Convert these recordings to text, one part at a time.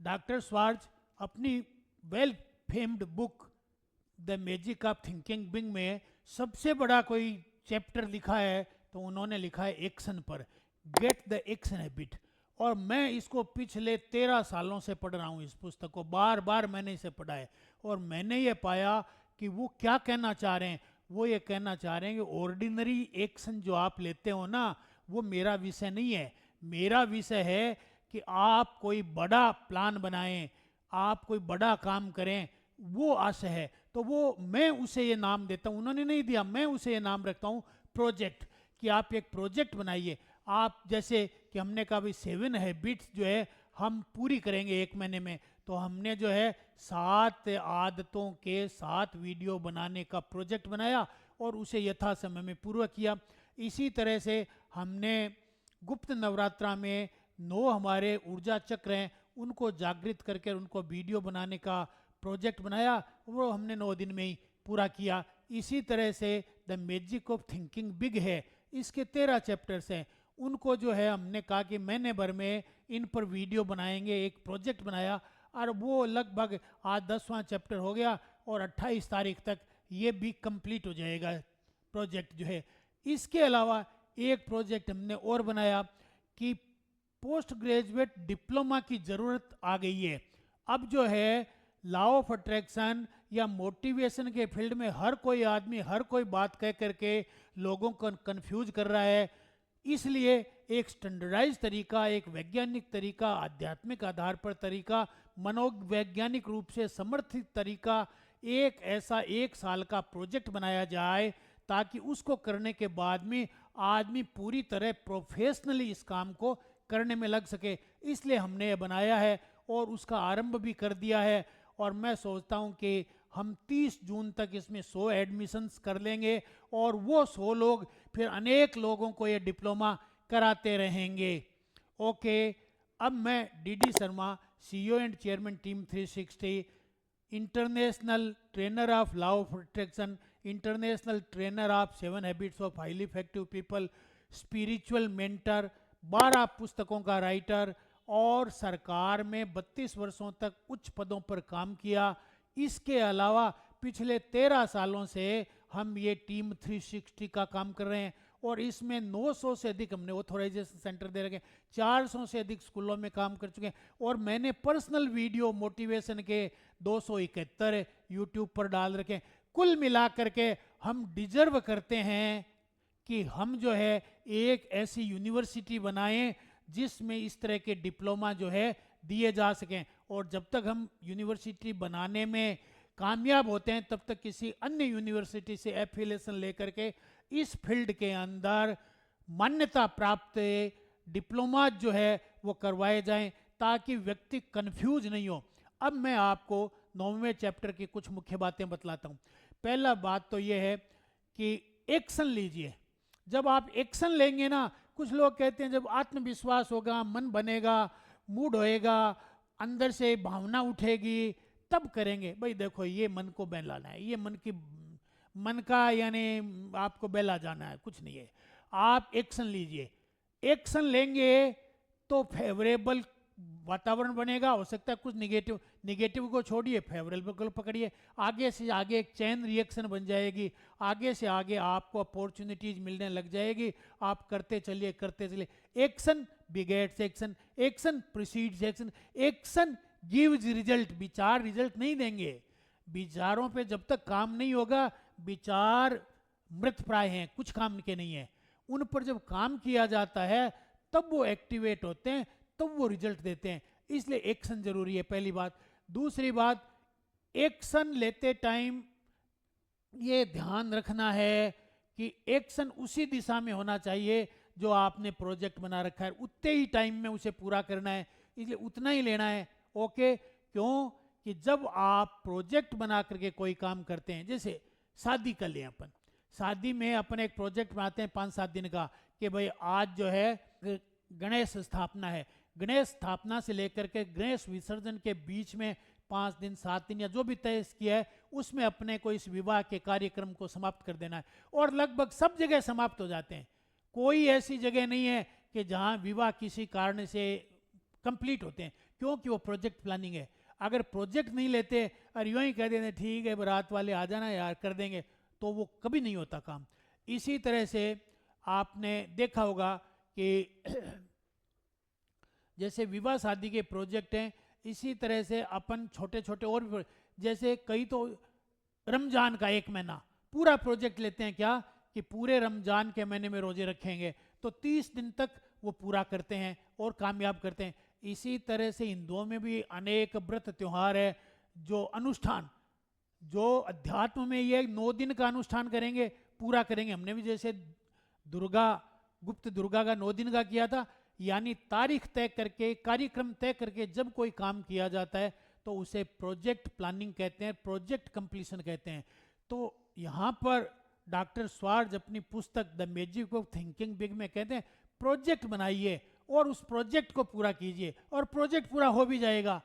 Doctor Schwartz अपनी well famed book the magic of thinking big में सबसे बड़ा कोई चैप्टर लिखा है तो उन्होंने लिखा है एक्शन पर, गेट द एक्शन हैबिट। और मैं इसको पिछले 13 सालों से पढ़ रहा हूँ, इस पुस्तक को बार बार मैंने इसे पढ़ा है और मैंने ये पाया कि वो क्या कहना चाह रहे हैं। वो ये कहना चाह रहे हैं कि ऑर्डिनरी एक्शन जो आप लेते हो ना, वो मेरा विषय नहीं है। मेरा विषय है कि आप कोई बड़ा प्लान बनाएं, आप कोई बड़ा काम करें, वो आशय है। तो वो मैं उसे ये नाम देता हूँ, उन्होंने नहीं दिया, मैं उसे ये नाम रखता हूँ प्रोजेक्ट, कि आप एक प्रोजेक्ट बनाइए। आप जैसे कि हमने कहा भाई 7 हैबिट्स जो है हम पूरी करेंगे 1 महीने में, तो हमने जो है 7 आदतों के 7 वीडियो बनाने का प्रोजेक्ट बनाया और उसे यथा समय में पूरा किया। इसी तरह से हमने गुप्त नवरात्रा में 9 हमारे ऊर्जा चक्र हैं, उनको जागृत करके उनको वीडियो बनाने का प्रोजेक्ट बनाया, वो हमने 9 दिन में ही पूरा किया। इसी तरह से the magic of thinking big है, इसके 13 चैप्टर्स हैं, उनको जो है हमने कहा कि महीने भर में इन पर वीडियो बनाएंगे, एक प्रोजेक्ट बनाया और वो लगभग आज 10वां चैप्टर हो गया और 28 तारीख तक ये भी कंप्लीट हो जाएगा प्रोजेक्ट जो है। इसके अलावा एक प्रोजेक्ट हमने और बनाया कि पोस्ट ग्रेजुएट डिप्लोमा की ज़रूरत आ गई है। अब जो है लॉ ऑफ अट्रैक्शन या मोटिवेशन के फील्ड में हर कोई आदमी हर कोई बात कह करके लोगों को कंफ्यूज कर रहा है। इसलिए एक स्टैंडर्डाइज तरीका, एक वैज्ञानिक तरीका, आध्यात्मिक आधार पर तरीका, मनोवैज्ञानिक रूप से समर्थित तरीका, एक ऐसा 1 साल का प्रोजेक्ट बनाया जाए ताकि उसको करने के बाद में आदमी पूरी तरह प्रोफेशनली इस काम को करने में लग सके। इसलिए हमने ये बनाया है और उसका आरंभ भी कर दिया है और मैं सोचता हूँ कि हम 30 जून तक इसमें 100 एडमिशन्स कर लेंगे और वो 100 लोग फिर अनेक लोगों को ये डिप्लोमा कराते रहेंगे। ओके, अब मैं DD Sharma, CEO and chairman team 360, international trainer of law of attraction, international trainer of 7 habits of highly effective people, spiritual mentor, 12 पुस्तकों का राइटर और सरकार में 32 वर्षों तक उच्च पदों पर काम किया। इसके अलावा पिछले 13 सालों से हम ये टीम 360 का काम कर रहे हैं और इसमें 900 से अधिक हमने ऑथोराइजेशन सेंटर दे रखे हैं, 400 से अधिक स्कूलों में काम कर चुके हैं और मैंने पर्सनल वीडियो मोटिवेशन के 271 यूट्यूब पर डाल रखे हैं। कुल मिलाकर के हम डिजर्व करते हैं कि हम जो है एक ऐसी यूनिवर्सिटी बनाएं जिसमें इस तरह के डिप्लोमा जो है दिए जा सकें और जब तक हम यूनिवर्सिटी बनाने में कामयाब होते हैं तब तक किसी अन्य यूनिवर्सिटी से एफिलिएशन लेकर के इस फील्ड के अंदर मान्यता प्राप्त डिप्लोमा जो है वो करवाए जाएं ताकि व्यक्ति कंफ्यूज नहीं हो। अब मैं आपको 9वें चैप्टर की कुछ मुख्य बातें बतलाता हूँ। पहला बात तो ये है कि एक्शन लीजिए। जब आप एक्शन लेंगे ना, कुछ लोग कहते हैं जब आत्मविश्वास होगा, मन बनेगा, मूड होएगा, अंदर से भावना उठेगी तब करेंगे। भाई देखो, ये मन को बहलाना है, ये मन का यानी आपको बहला जाना है, कुछ नहीं है। आप एक्शन लीजिए, एक्शन लेंगे तो फेवरेबल वातावरण बनेगा। हो सकता है कुछ निगेटिव को छोड़िए, फेवरेबल को पकड़िए, आगे से आगे एक चेन रिएक्शन बन जाएगी, आगे से आगे आपको अपॉर्चुनिटीज मिलने लग जाएगी। आप करते चलिए करते चलिए। Action begets action, action precedes action, action gives result. विचार रिजल्ट नहीं देंगे, विचारों पे जब तक काम नहीं होगा, विचार मृत प्राय हैं, कुछ काम के नहीं है। उन पर जब काम किया जाता है तब वो एक्टिवेट होते हैं, तब वो रिजल्ट देते हैं। इसलिए एक्शन जरूरी है, पहली बात। दूसरी बात, एक्शन लेते टाइम ये ध्यान रखना है कि एक्शन उसी दिशा में होना चाहिए जो आपने प्रोजेक्ट बना रखा है, उतने ही टाइम में उसे पूरा करना है, इसलिए उतना ही लेना है। ओके, क्यों कि जब आप प्रोजेक्ट बना करके कोई काम करते हैं, जैसे शादी कर लें अपन, शादी में अपन एक प्रोजेक्ट बनाते हैं 5-7 दिन का कि भाई आज जो है गणेश स्थापना है, गणेश स्थापना से लेकर के गणेश विसर्जन के बीच में 5 दिन 7 दिन या जो भी तय किया है उसमें अपने को इस विवाह के कार्यक्रम को समाप्त कर देना है। और लगभग सब जगह समाप्त हो जाते हैं, कोई ऐसी जगह नहीं है कि जहां विवाह किसी कारण से कंप्लीट होते हैं, क्योंकि वो प्रोजेक्ट प्लानिंग है। अगर प्रोजेक्ट नहीं लेते और यूं ही कह देते ठीक है बारात वाले आ जाना यार कर देंगे, तो वो कभी नहीं होता काम। इसी तरह से आपने देखा होगा कि जैसे विवाह शादी के प्रोजेक्ट हैं, इसी तरह से अपन छोटे छोटे और भी जैसे कई तो रमजान का एक महीना पूरा प्रोजेक्ट लेते हैं क्या कि पूरे रमजान के महीने में रोजे रखेंगे, तो 30 दिन तक वो पूरा करते हैं और कामयाब करते हैं। इसी तरह से हिंदुओं में भी अनेक व्रत त्योहार है, जो अनुष्ठान जो अध्यात्म में ये 9 दिन का अनुष्ठान करेंगे, पूरा करेंगे। हमने भी जैसे दुर्गा गुप्त दुर्गा का 9 दिन का किया था, यानी तारीख तय करके कार्यक्रम तय करके जब कोई काम किया जाता है तो उसे प्रोजेक्ट प्लानिंग कहते हैं, प्रोजेक्ट कंप्लीशन कहते हैं। तो यहाँ पर डॉक्टर स्वार्ज अपनी पुस्तक the magic of thinking big में कहते हैं प्रोजेक्ट बनाइए और उस प्रोजेक्ट को पूरा कीजिए, और प्रोजेक्ट पूरा हो भी जाएगा।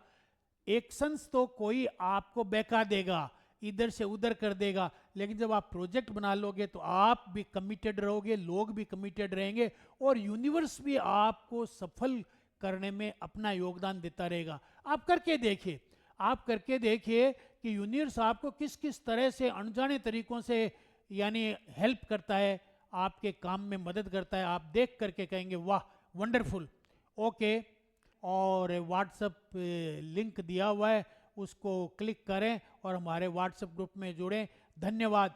एक्शंस तो कोई आपको बहका देगा, इधर से उधर कर देगा, लेकिन जब आप प्रोजेक्ट बना लोगे तो आप भी कमिटेड रहोगे, लोग भी कमिटेड रहेंगे, और यूनिवर्स भी आपको सफल करने में अपना योगदान देता रहेगा। आप करके देखिए, आप करके देखिए कि यूनिवर्स आपको किस किस तरह से अनजाने तरीकों से यानी हेल्प करता है, आपके काम में मदद करता है। आप देख करके कहेंगे वाह वंडरफुल। ओके, और व्हाट्सएप लिंक दिया हुआ है, उसको क्लिक करें और हमारे व्हाट्सएप ग्रुप में जुड़ें। धन्यवाद।